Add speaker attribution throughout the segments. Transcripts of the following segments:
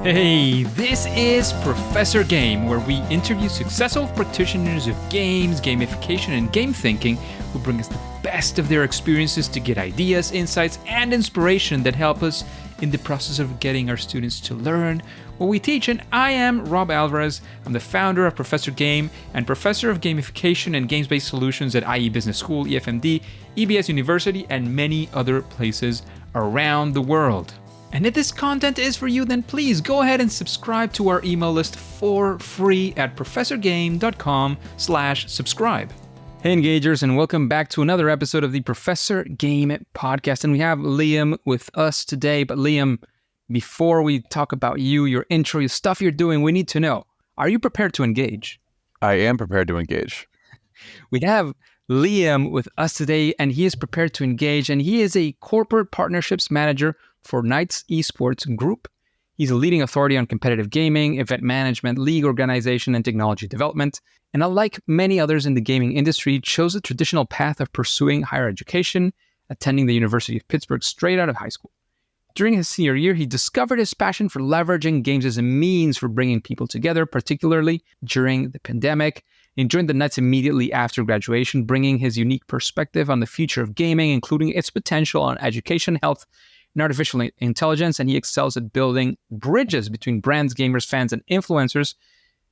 Speaker 1: Hey, this is Professor Game, where we interview successful practitioners of games, gamification, and game thinking who bring us the best of their experiences to get ideas, insights, and inspiration that help us in the process of getting our students to learn what we teach. And I am Rob Alvarez. I'm the founder of Professor Game and professor of gamification and games-based solutions at IE Business School, EFMD, EBS University, and many other places around the world. And if this content is for you, then please go ahead and subscribe to our email list for free at professorgame.com/subscribe. Hey engagers, and welcome back to another episode of the Professor Game podcast. And we have Liam with us today. But Liam, before we talk about you, your intro, your stuff you're doing, we need to know, are you prepared to engage?
Speaker 2: I am prepared to engage.
Speaker 1: We have Liam with us today, and he is prepared to engage, and he is a corporate partnerships manager for Knights Esports Group. He's a leading authority on competitive gaming, event management, league organization, and technology development. And unlike many others in the gaming industry, chose the traditional path of pursuing higher education, attending the University of Pittsburgh straight out of high school. During his senior year, he discovered his passion for leveraging games as a means for bringing people together, particularly during the pandemic. He joined the Knights immediately after graduation, bringing his unique perspective on the future of gaming, including its potential on education, health, and artificial intelligence, and he excels at building bridges between brands, gamers, fans, and influencers,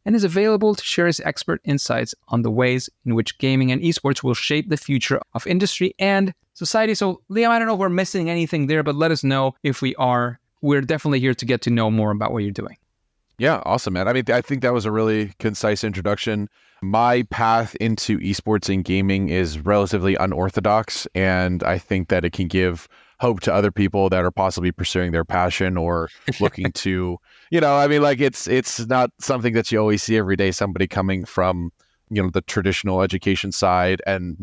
Speaker 1: and is available to share his expert insights on the ways in which gaming and esports will shape the future of industry and society. So, Liam, I don't know if we're missing anything there, but let us know if we are. We're definitely here to get to know more about what you're doing.
Speaker 2: Yeah, awesome, man. I mean, I think that was a really concise introduction. My path into esports and gaming is relatively unorthodox, and I think that it can give hope to other people that are possibly pursuing their passion or looking to, it's not something that you always see every day, somebody coming from, the traditional education side and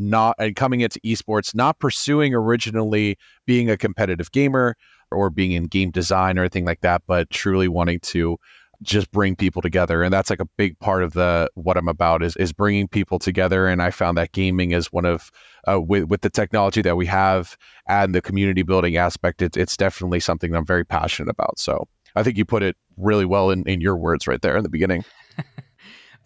Speaker 2: coming into esports, not pursuing originally being a competitive gamer or being in game design or anything like that, but truly wanting to just bring people together. And that's like a big part of what I'm about is bringing people together. And I found that gaming is one of, with the technology that we have and the community building aspect, it's definitely something that I'm very passionate about. So I think you put it really well in your words right there in the beginning.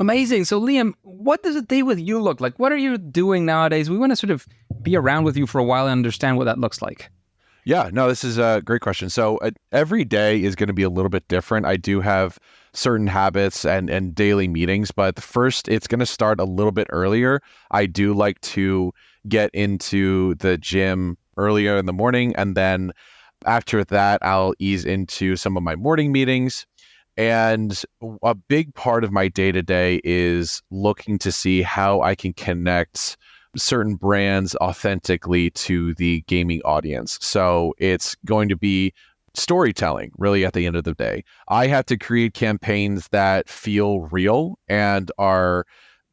Speaker 1: Amazing. So Liam, what does a day with you look like? What are you doing nowadays? We want to sort of be around with you for a while and understand what that looks like.
Speaker 2: Yeah, no, this is a great question. So every day is going to be a little bit different. I do have certain habits and daily meetings, but first it's going to start a little bit earlier. I do like to get into the gym earlier in the morning, and then after that, I'll ease into some of my morning meetings. And a big part of my day-to-day is looking to see how I can connect certain brands authentically to the gaming audience. So it's going to be storytelling, really, at the end of the day. I have to create campaigns that feel real and are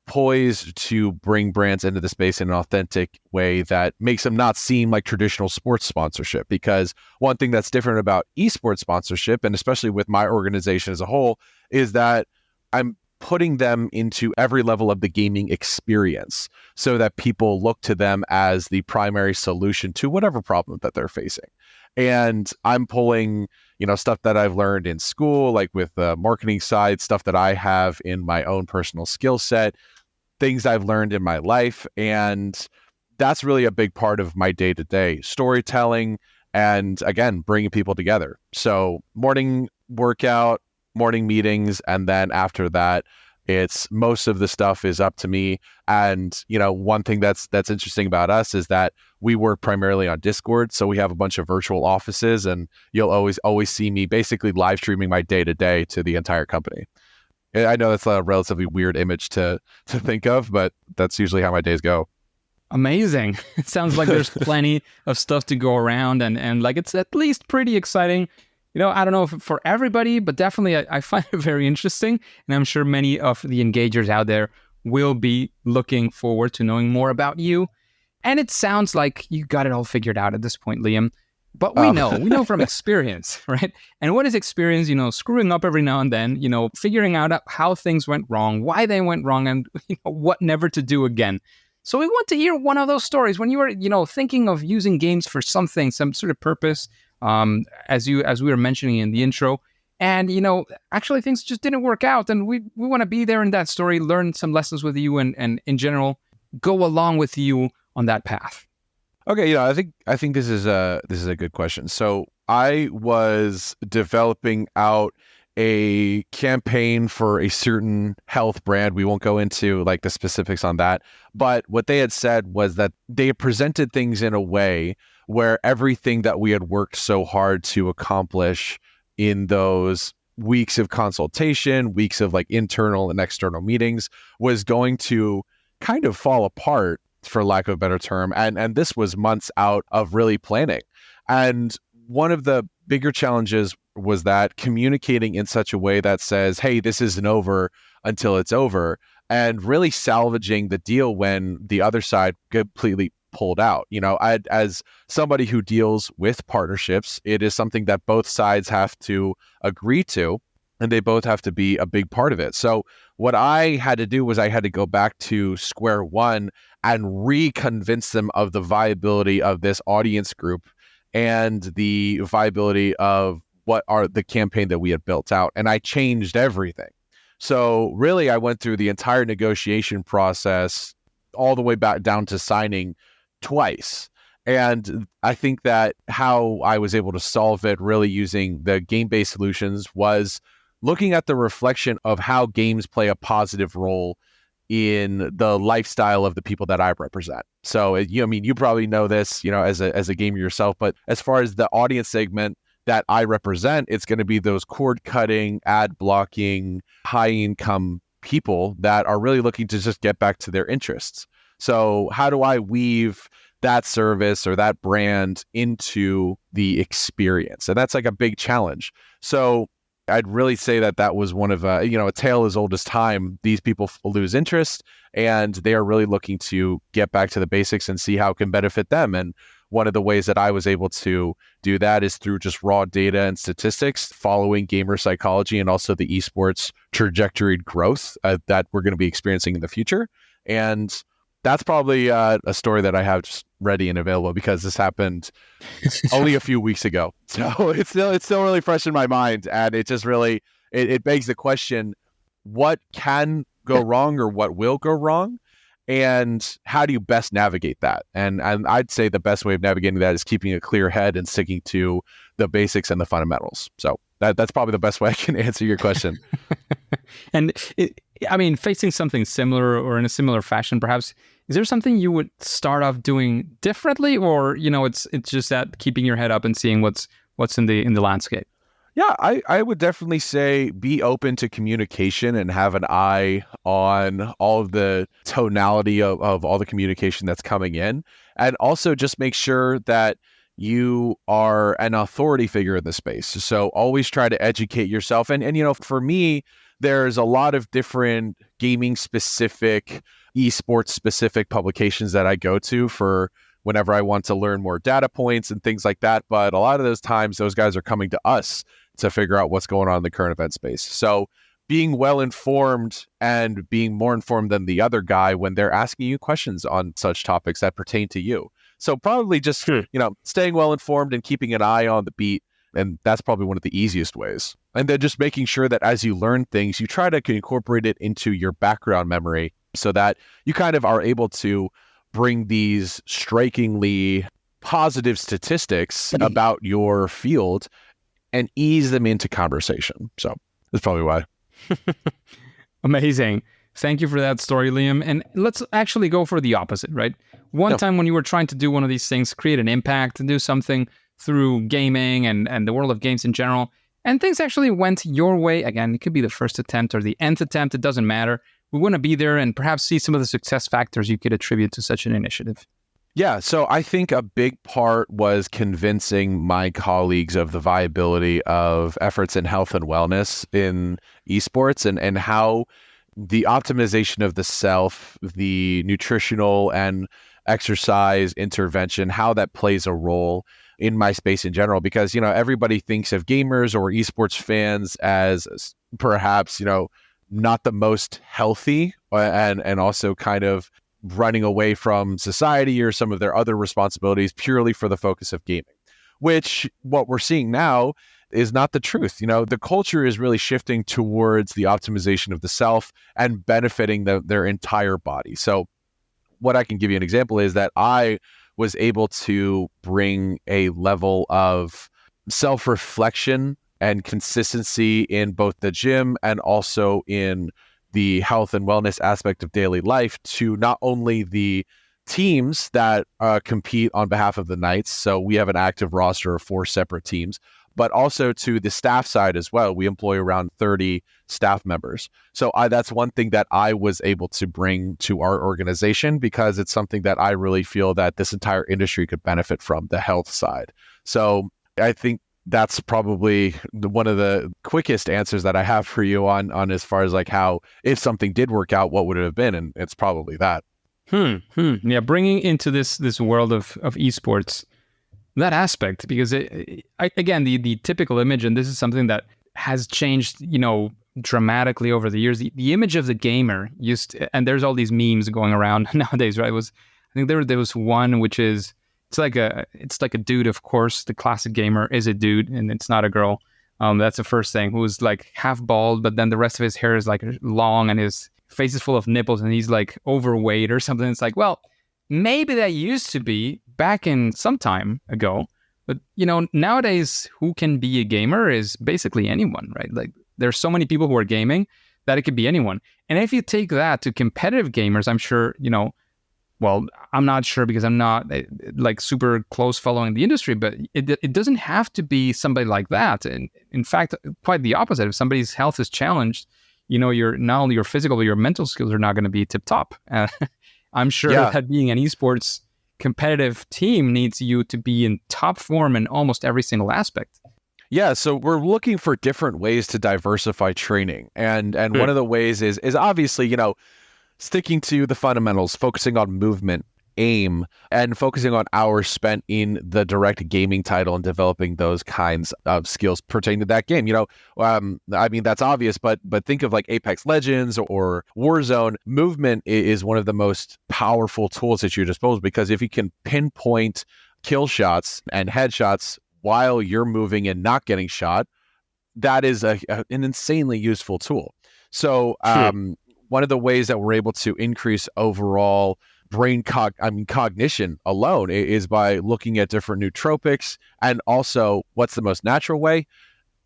Speaker 2: poised to bring brands into the space in an authentic way that makes them not seem like traditional sports sponsorship. Because one thing that's different about esports sponsorship, and especially with my organization as a whole, is that I'm putting them into every level of the gaming experience so that people look to them as the primary solution to whatever problem that they're facing. And I'm pulling, stuff that I've learned in school, like with the marketing side, stuff that I have in my own personal skill set, things I've learned in my life. And that's really a big part of my day-to-day storytelling and, again, bringing people together. So morning workout, morning meetings, and then after that, it's most of the stuff is up to me. And one thing that's interesting about us is that we work primarily on Discord, so we have a bunch of virtual offices, and you'll always see me basically live streaming my day to day to the entire company. I know that's a relatively weird image to think of, but that's usually how my days go.
Speaker 1: Amazing. It sounds like there's plenty of stuff to go around, and like it's at least pretty exciting. I don't know if for everybody, but definitely I find it very interesting. And I'm sure many of the engagers out there will be looking forward to knowing more about you. And it sounds like you got it all figured out at this point, Liam. But we know from experience, right? And what is experience? Screwing up every now and then, figuring out how things went wrong, why they went wrong, and what never to do again. So we want to hear one of those stories when you were, thinking of using games for something, some sort of purpose. As we were mentioning in the intro, And, actually things just didn't work out. And we want to be there in that story, learn some lessons with you, and in general, go along with you on that path.
Speaker 2: Okay, I think this is a good question. So I was developing out a campaign for a certain health brand. We won't go into like the specifics on that, but what they had said was that they presented things in a way where everything that we had worked so hard to accomplish in those weeks of consultation, weeks of like internal and external meetings, was going to kind of fall apart, for lack of a better term. And this was months out of really planning. And one of the bigger challenges was that communicating in such a way that says, hey, this isn't over until it's over, and really salvaging the deal when the other side completely pulled out. As somebody who deals with partnerships, it is something that both sides have to agree to, and they both have to be a big part of it. So what I had to do was I had to go back to square one and reconvince them of the viability of this audience group and the viability of what are the campaign that we had built out. And I changed everything. So really, I went through the entire negotiation process all the way back down to signing twice. And I think that how I was able to solve it really using the game-based solutions was looking at the reflection of how games play a positive role in the lifestyle of the people that I represent. So, you probably know this, as a gamer yourself, but as far as the audience segment that I represent, it's going to be those cord cutting, ad blocking, high income people that are really looking to just get back to their interests. So how do I weave that service or that brand into the experience? And that's like a big challenge. So I'd really say that was one of, a tale as old as time. These people lose interest and they are really looking to get back to the basics and see how it can benefit them. And one of the ways that I was able to do that is through just raw data and statistics, following gamer psychology and also the esports trajectory growth that we're going to be experiencing in the future. And that's probably a story that I have just ready and available because this happened only a few weeks ago. So it's still really fresh in my mind. And it just really, it begs the question, what can go wrong or what will go wrong? And how do you best navigate that? And I'd say the best way of navigating that is keeping a clear head and sticking to the basics and the fundamentals. So that's probably the best way I can answer your question.
Speaker 1: And facing something similar or in a similar fashion, perhaps, is there something you would start off doing differently, or it's just that keeping your head up and seeing what's in the landscape?
Speaker 2: Yeah, I would definitely say be open to communication and have an eye on all of the tonality of all the communication that's coming in. And also just make sure that you are an authority figure in the space. So always try to educate yourself. And for me, there's a lot of different gaming specific, esports specific publications that I go to for whenever I want to learn more data points and things like that. But a lot of those times, those guys are coming to us to figure out what's going on in the current event space. So being well informed and being more informed than the other guy when they're asking you questions on such topics that pertain to you. So probably just, staying well informed and keeping an eye on the beat. And that's probably one of the easiest ways. And then just making sure that as you learn things, you try to incorporate it into your background memory so that you kind of are able to bring these strikingly positive statistics about your field and ease them into conversation. So that's probably why.
Speaker 1: Amazing. Thank you for that story, Liam. And let's actually go for the opposite, right? One time when you were trying to do one of these things, create an impact and do something through gaming and the world of games in general, and things actually went your way. Again, it could be the first attempt or the nth attempt. It doesn't matter. We want to be there and perhaps see some of the success factors you could attribute to such an initiative.
Speaker 2: Yeah, so I think a big part was convincing my colleagues of the viability of efforts in health and wellness in esports and how the optimization of the self, the nutritional and exercise intervention, how that plays a role in my space in general. Because, everybody thinks of gamers or esports fans as perhaps, not the most healthy and also kind of running away from society or some of their other responsibilities purely for the focus of gaming, which what we're seeing now is not the truth. The culture is really shifting towards the optimization of the self and benefiting their entire body. So what I can give you an example is that I was able to bring a level of self-reflection and consistency in both the gym and also in the health and wellness aspect of daily life to not only the teams that compete on behalf of the Knights. So we have an active roster of 4 separate teams, but also to the staff side as well. We employ around 30 staff members. So that's one thing that I was able to bring to our organization because it's something that I really feel that this entire industry could benefit from, the health side. So I think that's probably one of the quickest answers that I have for you on as far as like how, if something did work out, what would it have been? And it's probably that.
Speaker 1: Yeah, bringing into this world of esports, that aspect, because again, the typical image, and this is something that has changed, dramatically over the years. The image of the gamer and there's all these memes going around nowadays, right? I think there was one which is it's like a dude, of course. The classic gamer is a dude, and it's not a girl. That's the first thing. Who's like half bald, but then the rest of his hair is like long, and his face is full of nipples, and he's like overweight or something. It's like, well, maybe that used to be back in some time ago, but nowadays, who can be a gamer is basically anyone, right? Like there's so many people who are gaming that it could be anyone. And if you take that to competitive gamers, I'm sure, well, I'm not sure because I'm not like super close following the industry, but it doesn't have to be somebody like that. And in fact, quite the opposite. If somebody's health is challenged, your not only your physical, but your mental skills are not going to be tip top. I'm sure that being an esports competitive team needs you to be in top form in almost every single aspect.
Speaker 2: Yeah, so we're looking for different ways to diversify training. And one of the ways is obviously, sticking to the fundamentals, focusing on movement, aim, and focusing on hours spent in the direct gaming title and developing those kinds of skills pertaining to that game. That's obvious, but think of like Apex Legends or Warzone. Movement is one of the most powerful tools at your disposal because if you can pinpoint kill shots and headshots while you're moving and not getting shot, that is an insanely useful tool. So, one of the ways that we're able to increase overall brain cognition alone is by looking at different nootropics and also what's the most natural way?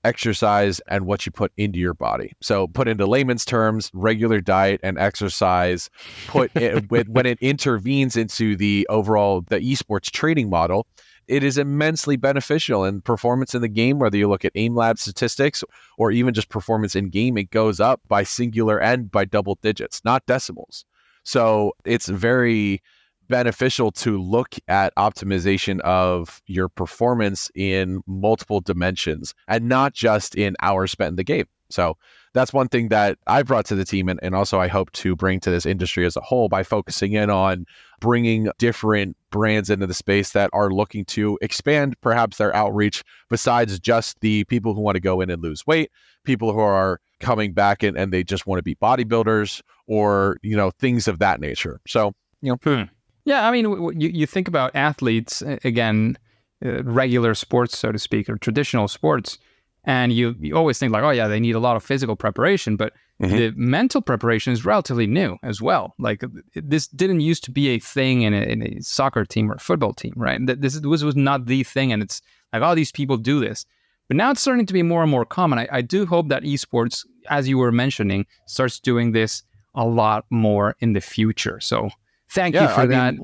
Speaker 2: Exercise and what you put into your body. So put into layman's terms, regular diet and exercise, when it intervenes into the esports training model, it is immensely beneficial in performance in the game, whether you look at aim lab statistics or even just performance in game, it goes up by singular and by double digits, not decimals. So it's very beneficial to look at optimization of your performance in multiple dimensions and not just in hours spent in the game. So that's one thing that I brought to the team and also I hope to bring to this industry as a whole by focusing in on bringing different brands into the space that are looking to expand perhaps their outreach besides just the people who want to go in and lose weight, people who are coming back and they just want to be bodybuilders or, things of that nature. So,
Speaker 1: Yeah, I mean, you think about athletes, again, regular sports, so to speak, or traditional sports, and you always think like, oh yeah, they need a lot of physical preparation, but the mental preparation is relatively new as well. Like this didn't used to be a thing in a soccer team or a football team, right? This was not the thing, and it's like, oh, these people do this. But now it's starting to be more and more common. I do hope that esports, as you were mentioning, starts doing this a lot more in the future. So thank you for that.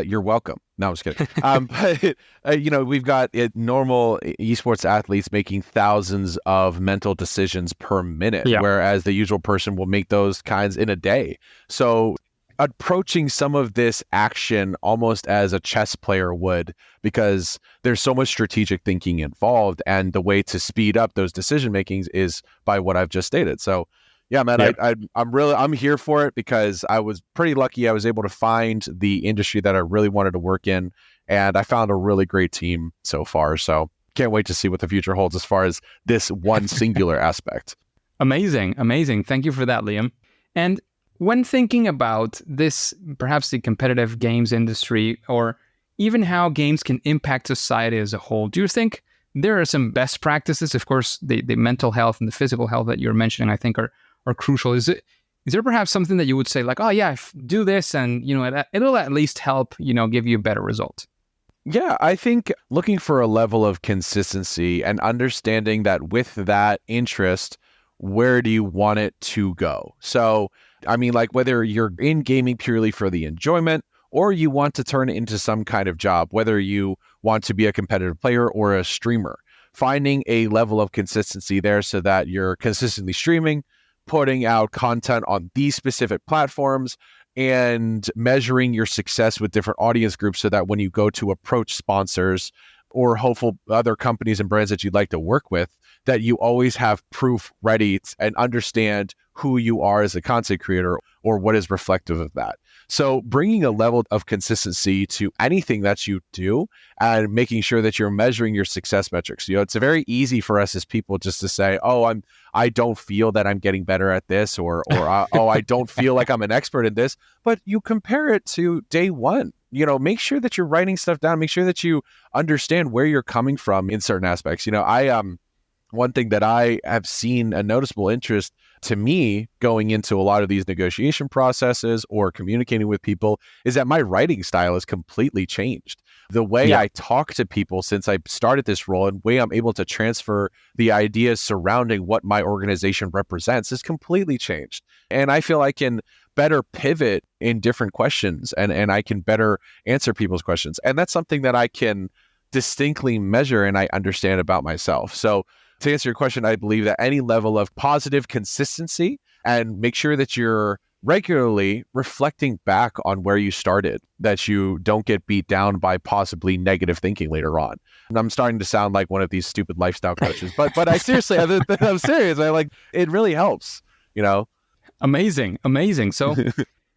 Speaker 2: You're welcome. No, I'm just kidding. But we've got normal esports athletes making thousands of mental decisions per minute, whereas the usual person will make those kinds in a day. So approaching some of this action almost as a chess player would, because there's so much strategic thinking involved, and the way to speed up those decision makings is by what I've just stated. So yeah, man, I'm here for it because I was pretty lucky. I was able to find the industry that I really wanted to work in, and I found a really great team so far. So can't wait to see what the future holds as far as this one singular aspect.
Speaker 1: Amazing. Thank you for that, Liam. And when thinking about this, perhaps the competitive games industry, or even how games can impact society as a whole, do you think there are some best practices. Of course, the mental health and the physical health that you're mentioning, I think, are crucial. Is there perhaps something that you would say like, oh yeah, do this and, it'll at least help, give you a better result?
Speaker 2: Yeah, I think looking for a level of consistency and understanding that with that interest, where do you want it to go? So, I mean, like whether you're in gaming purely for the enjoyment or you want to turn it into some kind of job, whether you want to be a competitive player or a streamer, finding a level of consistency there so that you're consistently streaming, putting out content on these specific platforms, and measuring your success with different audience groups so that when you go to approach sponsors or hopeful other companies and brands that you'd like to work with, that you always have proof ready and understand who you are as a content creator or what is reflective of that. So bringing a level of consistency to anything that you do and making sure that you're measuring your success metrics. It's very easy for us as people just to say, oh, I don't feel that I'm getting better at this or oh, I don't feel like I'm an expert in this. But you compare it to day one. Make sure that you're writing stuff down. Make sure that you understand where you're coming from in certain aspects. One thing that I have seen a noticeable interest to me going into a lot of these negotiation processes or communicating with people is that my writing style has completely changed. The way I talk to people since I started this role and the way I'm able to transfer the ideas surrounding what my organization represents has completely changed. And I feel I can better pivot in different questions and I can better answer people's questions. And that's something that I can distinctly measure and I understand about myself. So to answer your question, I believe that any level of positive consistency and make sure that you're regularly reflecting back on where you started, that you don't get beat down by possibly negative thinking later on. And I'm starting to sound like one of these stupid lifestyle coaches, but I seriously, I'm serious. It really helps,
Speaker 1: Amazing. So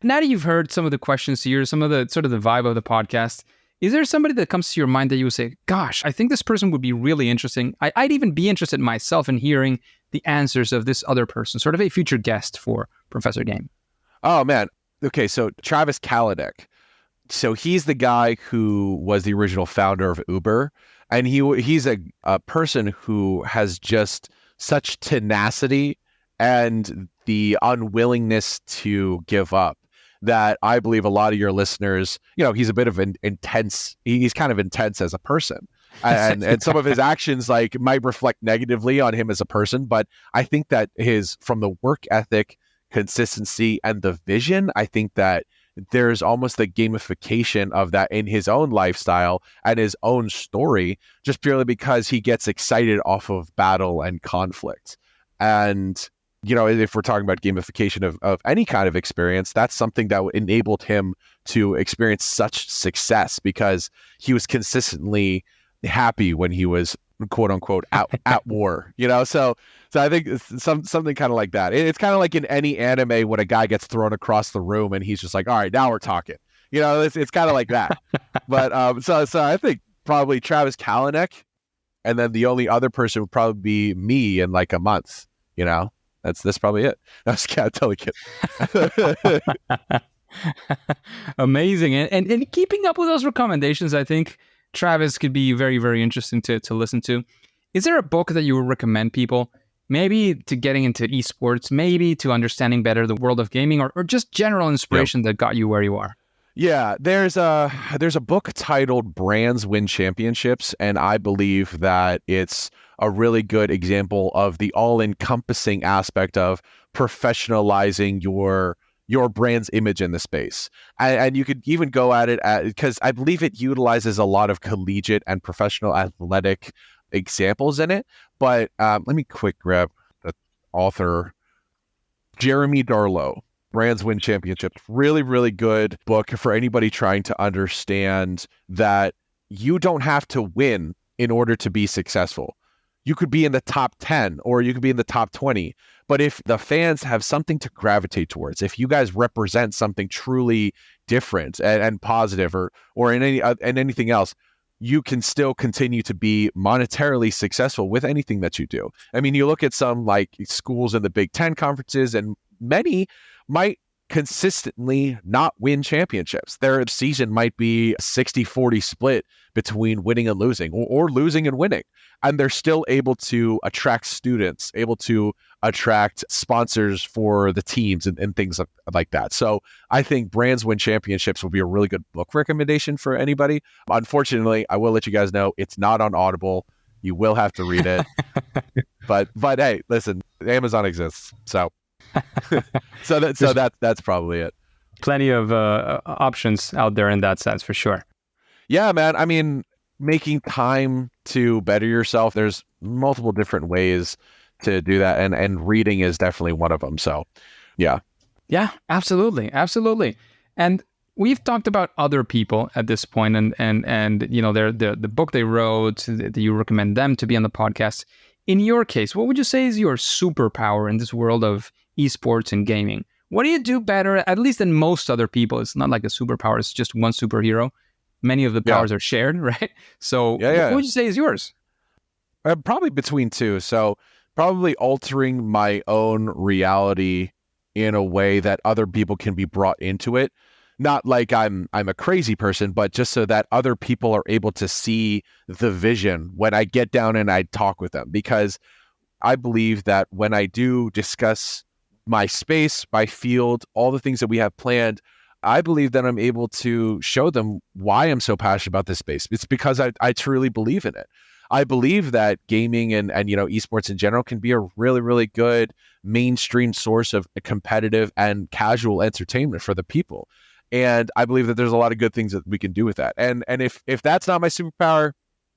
Speaker 1: now that you've heard some of the questions here, some of the sort of the vibe of the podcast, is there somebody that comes to your mind that you would say, gosh, I think this person would be really interesting. I'd even be interested myself in hearing the answers of this other person, sort of a future guest for Professor Game?
Speaker 2: Oh, man. Okay, so Travis Kalanick. So he's the guy who was the original founder of Uber. And he's a person who has just such tenacity and the unwillingness to give up that I believe a lot of your listeners, he's a bit of an intense, he's kind of intense as a person. And some of his actions might reflect negatively on him as a person. But I think that from the work ethic, consistency, and the vision, I think that there's almost the gamification of that in his own lifestyle and his own story, just purely because he gets excited off of battle and conflict. And if we're talking about gamification of any kind of experience, that's something that enabled him to experience such success because he was consistently happy when he was quote unquote at war, So I think it's something kind of like that. It's kind of like in any anime when a guy gets thrown across the room and he's just like, all right, now we're talking. It's kind of like that. But so I think probably Travis Kalanick, and then the only other person would probably be me in like a month. That's probably it. That's totally kidding.
Speaker 1: Amazing. And keeping up with those recommendations, I think Travis could be very, very interesting to listen to. Is there a book that you would recommend people, maybe to getting into esports, maybe to understanding better the world of gaming, or just general inspiration that got you where you are?
Speaker 2: Yeah, there's a book titled Brands Win Championships, and I believe that it's a really good example of the all-encompassing aspect of professionalizing your brand's image in the space. And you could even go at it because I believe it utilizes a lot of collegiate and professional athletic examples in it. But let me quick grab the author, Jeremy Darlow. Brands Win Championships. Really, really good book for anybody trying to understand that you don't have to win in order to be successful. You could be in the top 10 or you could be in the top 20. But if the fans have something to gravitate towards, if you guys represent something truly different and positive or in anything else, you can still continue to be monetarily successful with anything that you do. I mean, you look at some like schools in the Big Ten conferences, and many might consistently not win championships. Their season might be a 60-40 split between winning and losing, or losing and winning. And they're still able to attract students, able to attract sponsors for the teams and things like that. So I think Brands Win Championships will be a really good book recommendation for anybody. Unfortunately, I will let you guys know it's not on Audible. You will have to read it. but hey, listen, Amazon exists. So that's probably it.
Speaker 1: Plenty of options out there in that sense, for sure.
Speaker 2: Yeah, man. I mean, making time to better yourself, there's multiple different ways to do that. And reading is definitely one of them. So, yeah.
Speaker 1: Yeah, absolutely. Absolutely. And we've talked about other people at this point and you know, the book they wrote, that you recommend them to be on the podcast. In your case, what would you say is your superpower in this world of esports and gaming? What do you do better, at least than most other people? It's not like a superpower, it's just one superhero. Many of the powers are shared, right? So what would you say is yours?
Speaker 2: Probably between two. So probably altering my own reality in a way that other people can be brought into it. Not like I'm a crazy person, but just so that other people are able to see the vision when I get down and I talk with them. Because I believe that when I do discuss my space, my field, all the things that we have planned, I believe that I'm able to show them why I'm so passionate about this space. It's because I truly believe in it. I believe that gaming and you know, esports in general can be a really, really good mainstream source of competitive and casual entertainment for the people. And I believe that there's a lot of good things that we can do with that. And if that's not my superpower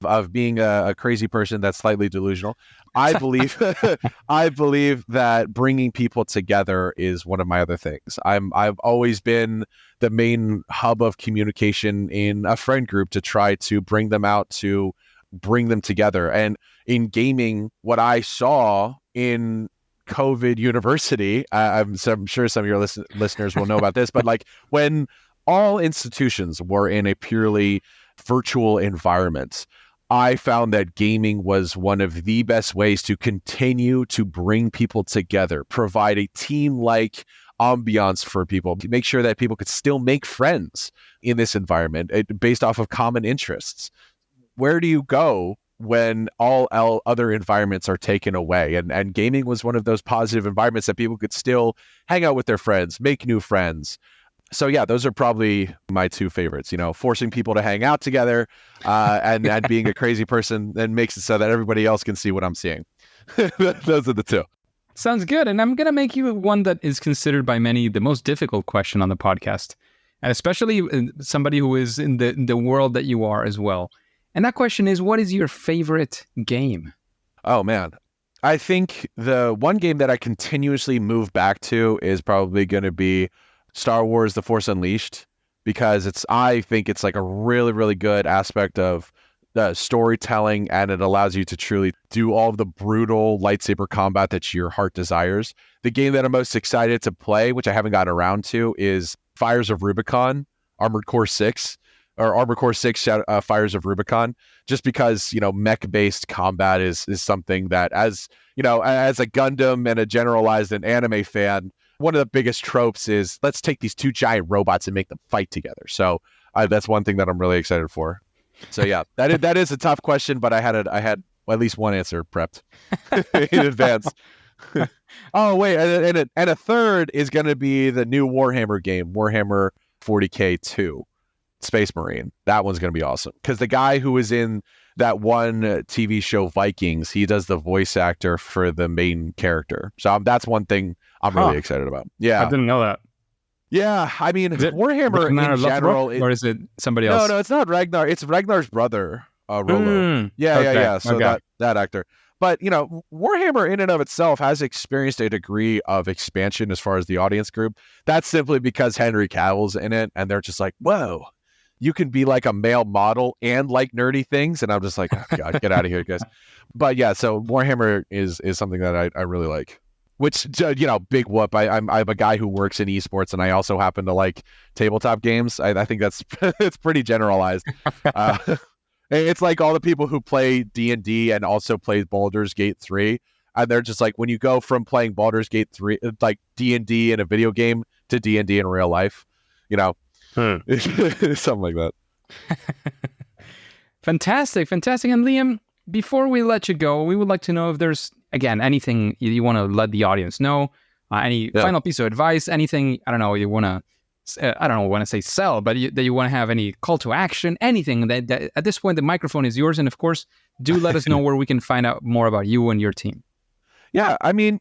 Speaker 2: of being a crazy person that's slightly delusional, I believe that bringing people together is one of my other things. I've always been the main hub of communication in a friend group to try to bring them out, to bring them together. And in gaming, what I saw in COVID University, I'm sure some of your listeners will know about this, but like when all institutions were in a purely virtual environment, I found that gaming was one of the best ways to continue to bring people together, provide a team-like ambiance for people, to make sure that people could still make friends in this environment based off of common interests. Where do you go when all other environments are taken away? And gaming was one of those positive environments that people could still hang out with their friends, make new friends. So yeah, those are probably my two favorites, you know, forcing people to hang out together and being a crazy person that makes it so that everybody else can see what I'm seeing. Those are the two.
Speaker 1: Sounds good. And I'm going to make you one that is considered by many the most difficult question on the podcast, and especially somebody who is in the world that you are as well. And that question is, what is your favorite game?
Speaker 2: Oh, man. I think the one game that I continuously move back to is probably going to be Star Wars The Force Unleashed, because I think it's like a really, really good aspect of the storytelling, and it allows you to truly do all of the brutal lightsaber combat that your heart desires. The game that I'm most excited to play, which I haven't gotten around to, is Fires of Rubicon, Armored Core 6. Or Armored Core 6 Fires of Rubicon, just because, you know, mech-based combat is something that, as you know, as a Gundam and a generalized and anime fan, one of the biggest tropes is let's take these two giant robots and make them fight together. So that's one thing that I'm really excited for. So yeah, that is a tough question, but I had at least one answer prepped in advance. Oh wait, and a third is going to be the new Warhammer game, Warhammer 40K 2. Space Marine. That one's going to be awesome, because the guy who was in that one TV show Vikings, he does the voice actor for the main character. So that's one thing I'm really excited about. Yeah.
Speaker 1: I didn't know that.
Speaker 2: Yeah. I mean, Warhammer in general.
Speaker 1: Or is it somebody else?
Speaker 2: No, it's not Ragnar. It's Ragnar's brother, Rollo. Yeah. So that actor. But, you know, Warhammer in and of itself has experienced a degree of expansion as far as the audience group. That's simply because Henry Cavill's in it, and they're just like, whoa, you can be like a male model and like nerdy things. And I'm just like, oh, God, get out of here, guys. But yeah, so Warhammer is something that I really like, which, you know, big whoop. I'm a guy who works in esports, and I also happen to like tabletop games. I think that's it's pretty generalized. It's like all the people who play D&D and also play Baldur's Gate 3. And they're just like, when you go from playing Baldur's Gate 3, like D&D in a video game, to D&D in real life, something like that.
Speaker 1: Fantastic. And Liam, before we let you go, we would like to know if there's, again, anything you want to let the audience know, any final piece of advice, anything, I don't know, you want to, I don't want to say sell, but that you want to have any call to action, anything that at this point, the microphone is yours. And of course, do let us know where we can find out more about you and your team.
Speaker 2: Yeah, I mean,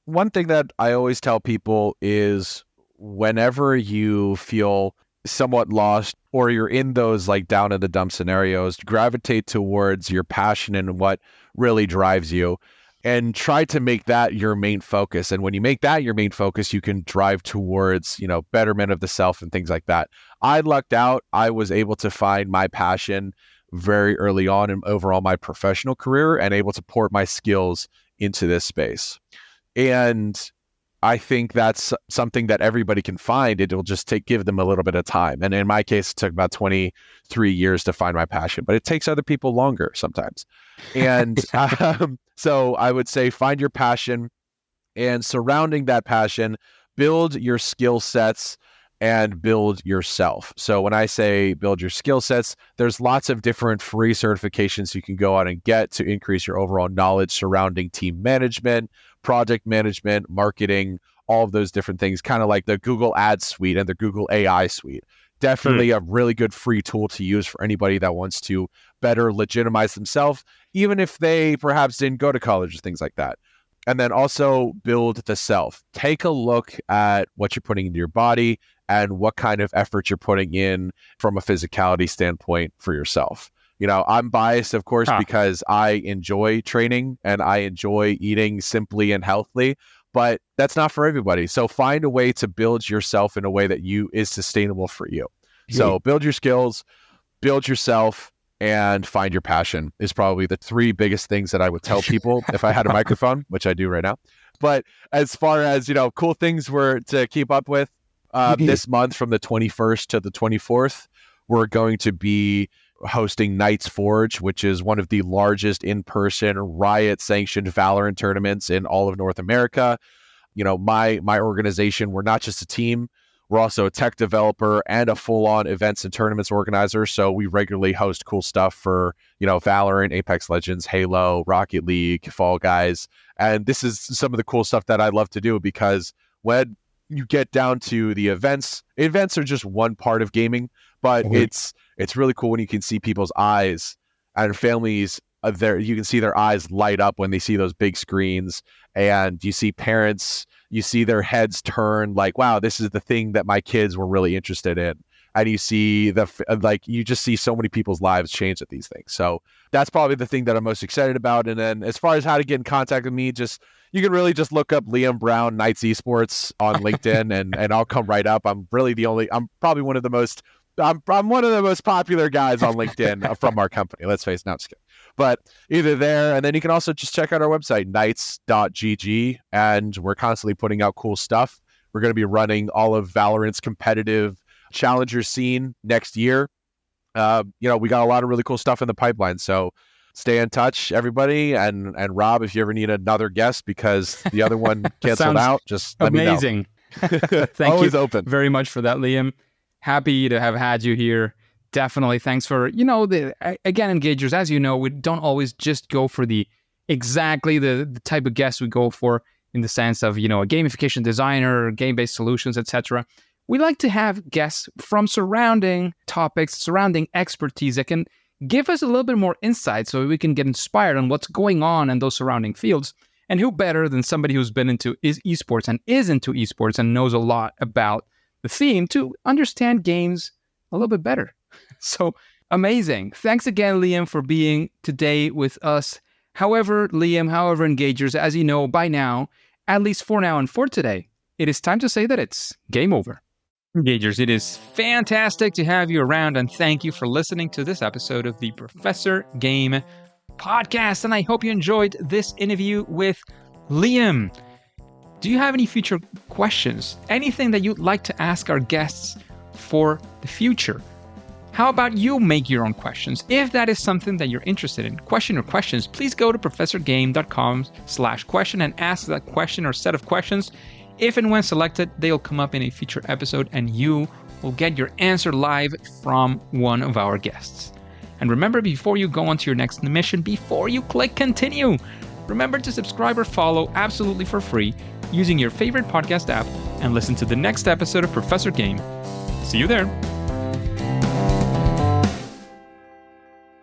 Speaker 2: one thing that I always tell people is whenever you feel somewhat lost or you're in those like down in the dump scenarios, gravitate towards your passion and what really drives you and try to make that your main focus. And when you make that your main focus, you can drive towards, betterment of the self and things like that. I lucked out. I was able to find my passion very early on in overall my professional career and able to port my skills into this space. And I think that's something that everybody can find. It'll just give them a little bit of time. And in my case, it took about 23 years to find my passion, but it takes other people longer sometimes. And so I would say find your passion, and surrounding that passion, build your skill sets and build yourself. So when I say build your skill sets, there's lots of different free certifications you can go out and get to increase your overall knowledge surrounding team management, project management, marketing, all of those different things, kind of like the Google Ads suite and the Google AI suite. Definitely a really good free tool to use for anybody that wants to better legitimize themselves, even if they perhaps didn't go to college or things like that. And then also build the self. Take a look at what you're putting into your body and what kind of effort you're putting in from a physicality standpoint for yourself. I'm biased, of course, because I enjoy training and I enjoy eating simply and healthily, but that's not for everybody. So find a way to build yourself in a way that is sustainable for you. So build your skills, build yourself, and find your passion is probably the three biggest things that I would tell people if I had a microphone, which I do right now. But as far as, cool things were to keep up with, this month from the 21st to the 24th, we're going to be hosting Knights Forge, which is one of the largest in-person Riot-sanctioned Valorant tournaments in all of North America. My organization, we're not just a team, we're also a tech developer and a full-on events and tournaments organizer. So we regularly host cool stuff for, Valorant, Apex Legends, Halo, Rocket League, Fall Guys. And this is some of the cool stuff that I love to do, because when you get down to the events are just one part of gaming, but it's really cool when you can see people's eyes and families you can see their eyes light up when they see those big screens, and you see parents, you see their heads turn like, wow, this is the thing that my kids were really interested in. And you see you just see so many people's lives change at these things. So that's probably the thing that I'm most excited about. And then as far as how to get in contact with me, you can really just look up Liam Brown, Knights Esports on LinkedIn and I'll come right up. I'm probably one of the most popular guys on LinkedIn from our company. Let's face it, no, I'm just kidding. But either there, and then you can also just check out our website, knights.gg, and we're constantly putting out cool stuff. We're going to be running all of Valorant's competitive challenger scene next year. We got a lot of really cool stuff in the pipeline. So stay in touch, everybody. And Rob, if you ever need another guest because the other one canceled out, just let me know.
Speaker 1: Amazing. Thank
Speaker 2: Always
Speaker 1: you
Speaker 2: open.
Speaker 1: very much for that, Liam. Happy to have had you here. Definitely. Thanks for, again, engagers, as you know, we don't always just go for the type of guests we go for in the sense of, a gamification designer, game-based solutions, etc. We like to have guests from surrounding topics, surrounding expertise that can give us a little bit more insight so we can get inspired on what's going on in those surrounding fields. And who better than somebody who's been into esports and is into esports and knows a lot about the theme to understand games a little bit better. So amazing. Thanks again, Liam, for being today with us. However, engagers, as you know by now, at least for now and for today, it is time to say that it's game over. Engagers, it is fantastic to have you around, and thank you for listening to this episode of the Professor Game Podcast. And I hope you enjoyed this interview with Liam. Do you have any future questions? Anything that you'd like to ask our guests for the future? How about you make your own questions? If that is something that you're interested in, questions, please go to professorgame.com/question and ask that question or set of questions If and when selected, they'll come up in a future episode and you will get your answer live from one of our guests. And remember, before you go on to your next mission, before you click continue, remember to subscribe or follow absolutely for free using your favorite podcast app and listen to the next episode of Professor Game. See you there.